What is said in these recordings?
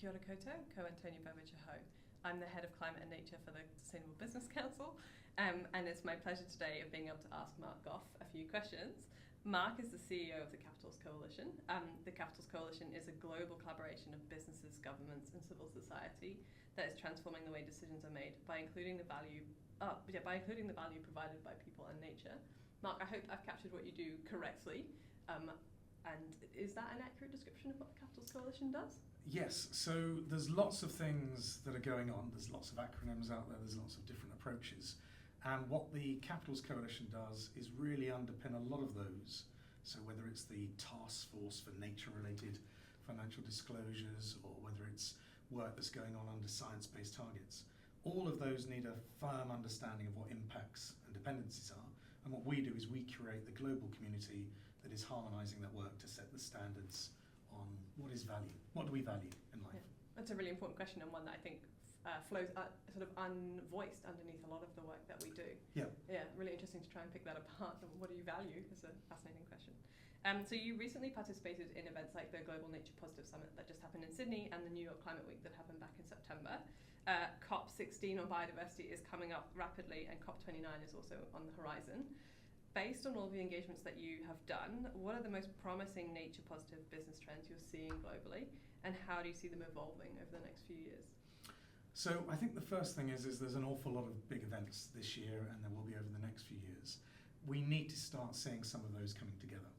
Kia ora koutou, ko Antonia Burbidge ho. I'm the head of climate and nature for the Sustainable Business Council, and it's my pleasure today of being able to ask Mark Gough a few questions. Mark is the CEO of the Capitals Coalition. The Capitals Coalition is a global collaboration of businesses, governments, and civil society that is transforming the way decisions are made by including the value provided by people and nature. Mark, I hope I've captured what you do correctly. And is that an accurate description of what the Capitals Coalition does? Yes, so there's lots of things that are going on. There's lots of acronyms out there, there's lots of different approaches. And what the Capitals Coalition does is really underpin a lot of those. So whether it's the task force for nature-related financial disclosures, or whether it's work that's going on under science-based targets, all of those need a firm understanding of what impacts and dependencies are. And what we do is we curate the global community that is harmonising that work to set the standards on what is value. What do we value in life? Yeah. That's a really important question, and one that I think flows sort of unvoiced underneath a lot of the work that we do. Yeah. Yeah, really interesting to try and pick that apart. What do you value? Is a fascinating question. So you recently participated in events like the Global Nature Positive Summit that just happened in Sydney and the New York Climate Week that happened back in September. COP16 on biodiversity is coming up rapidly, and COP29 is also on the horizon. Based on all the engagements that you have done, what are the most promising nature positive business trends you're seeing globally, and how do you see them evolving over the next few years? So I think the first thing is there's an awful lot of big events this year, and there will be over the next few years. We need to start seeing some of those coming together.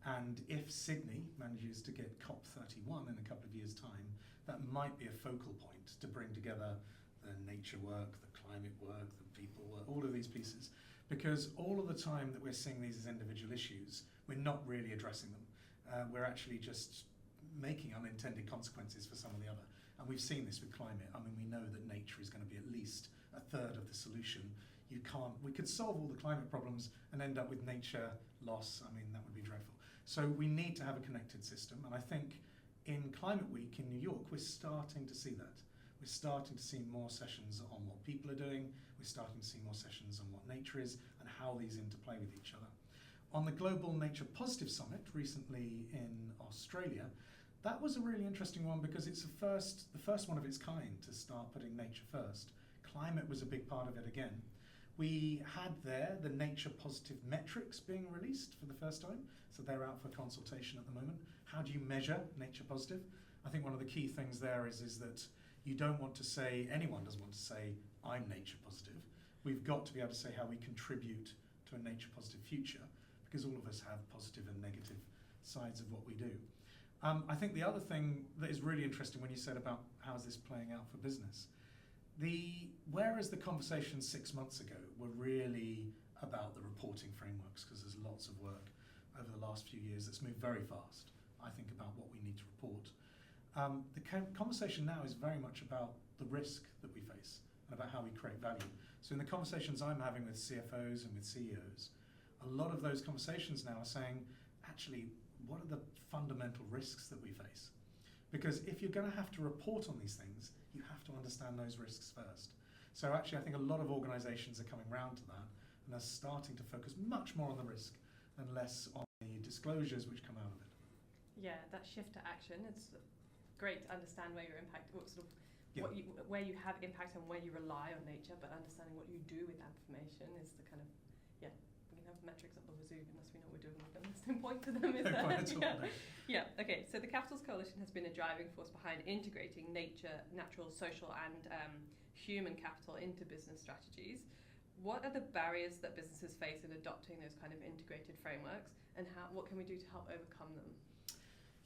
And if Sydney manages to get COP31 in a couple of years' time, that might be a focal point to bring together the nature work, the climate work, the people work, all of these pieces. Because all of the time that we're seeing these as individual issues, we're not really addressing them. We're actually just making unintended consequences for some of the other. And we've seen this with climate. I mean, we know that nature is going to be at least a third of the solution. We could solve all the climate problems and end up with nature loss. I mean, that would be dreadful. So we need to have a connected system. And I think in Climate Week in New York, we're starting to see that. We're starting to see more sessions on what people are doing. We're starting to see more sessions on what nature is and how these interplay with each other. On the Global Nature Positive Summit recently in Australia, that was a really interesting one because it's the first one of its kind to start putting nature first. Climate was a big part of it again. We had there the nature positive metrics being released for the first time, so they're out for consultation at the moment. How do you measure nature positive? I think one of the key things there is that you don't want to say, anyone doesn't want to say, I'm nature positive. We've got to be able to say how we contribute to a nature positive future, because all of us have positive and negative sides of what we do. I think the other thing that is really interesting when you said about how's this playing out for business, whereas the conversations 6 months ago were really about the reporting frameworks, because there's lots of work over the last few years that's moved very fast, I think, about what we need to report. The conversation now is very much about the risk that we face and about how we create value. So in the conversations I'm having with CFOs and with CEOs, a lot of those conversations now are saying, actually, what are the fundamental risks that we face? Because if you're going to have to report on these things, you have to understand those risks first. So actually, I think a lot of organisations are coming round to that, and they're starting to focus much more on the risk and less on the disclosures which come out of it. Yeah, that shift to action, it's great to understand where your impact, where you have impact and where you rely on nature, but understanding what you do with that information is the kind of, we can have metrics up the wazoo unless we know what we're doing with them. There's no point to them, is there? Yeah, okay. So the Capitals Coalition has been a driving force behind integrating nature, natural, social and human capital into business strategies. What are the barriers that businesses face in adopting those kind of integrated frameworks, and what can we do to help overcome them?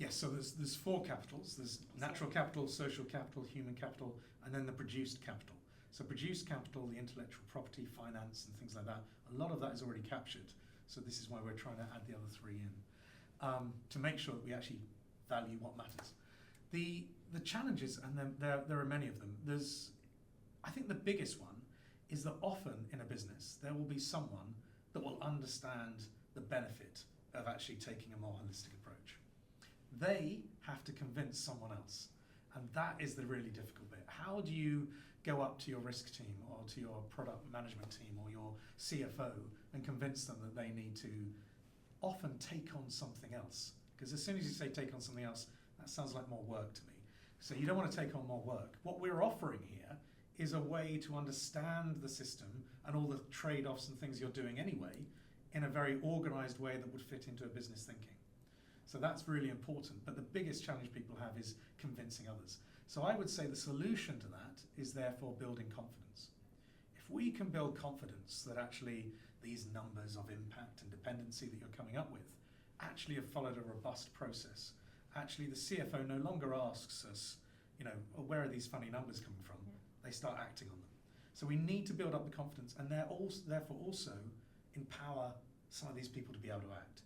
Yes, so there's 4 capitals. There's natural capital, social capital, human capital, and then the produced capital. So produced capital, the intellectual property, finance and things like that, a lot of that is already captured. So this is why we're trying to add the other 3 in, to make sure that we actually value what matters. The challenges, and there are many of them, I think the biggest one is that often in a business there will be someone that will understand the benefit of actually taking a more holistic approach. They have to convince someone else. And that is the really difficult bit. How do you go up to your risk team or to your product management team or your CFO and convince them that they need to often take on something else? Because as soon as you say take on something else, that sounds like more work to me. So you don't want to take on more work. What we're offering here is a way to understand the system and all the trade-offs and things you're doing anyway in a very organised way that would fit into a business thinking. So that's really important. But the biggest challenge people have is convincing others. So I would say the solution to that is therefore building confidence. If we can build confidence that actually these numbers of impact and dependency that you're coming up with actually have followed a robust process. Actually, the CFO no longer asks us, "Oh, where are these funny numbers coming from?" Yeah. They start acting on them. So we need to build up the confidence and therefore also empower some of these people to be able to act.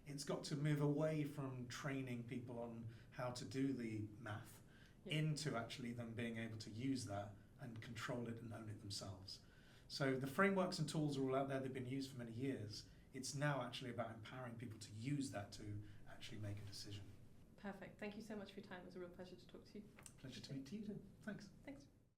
It's got to move away from training people on how to do the math into actually them being able to use that and control it and own it themselves. So the frameworks and tools are all out there. They've been used for many years. It's now actually about empowering people to use that to actually make a decision. Perfect. Thank you so much for your time. It was a real pleasure to talk to you. Pleasure to meet you too. Thanks.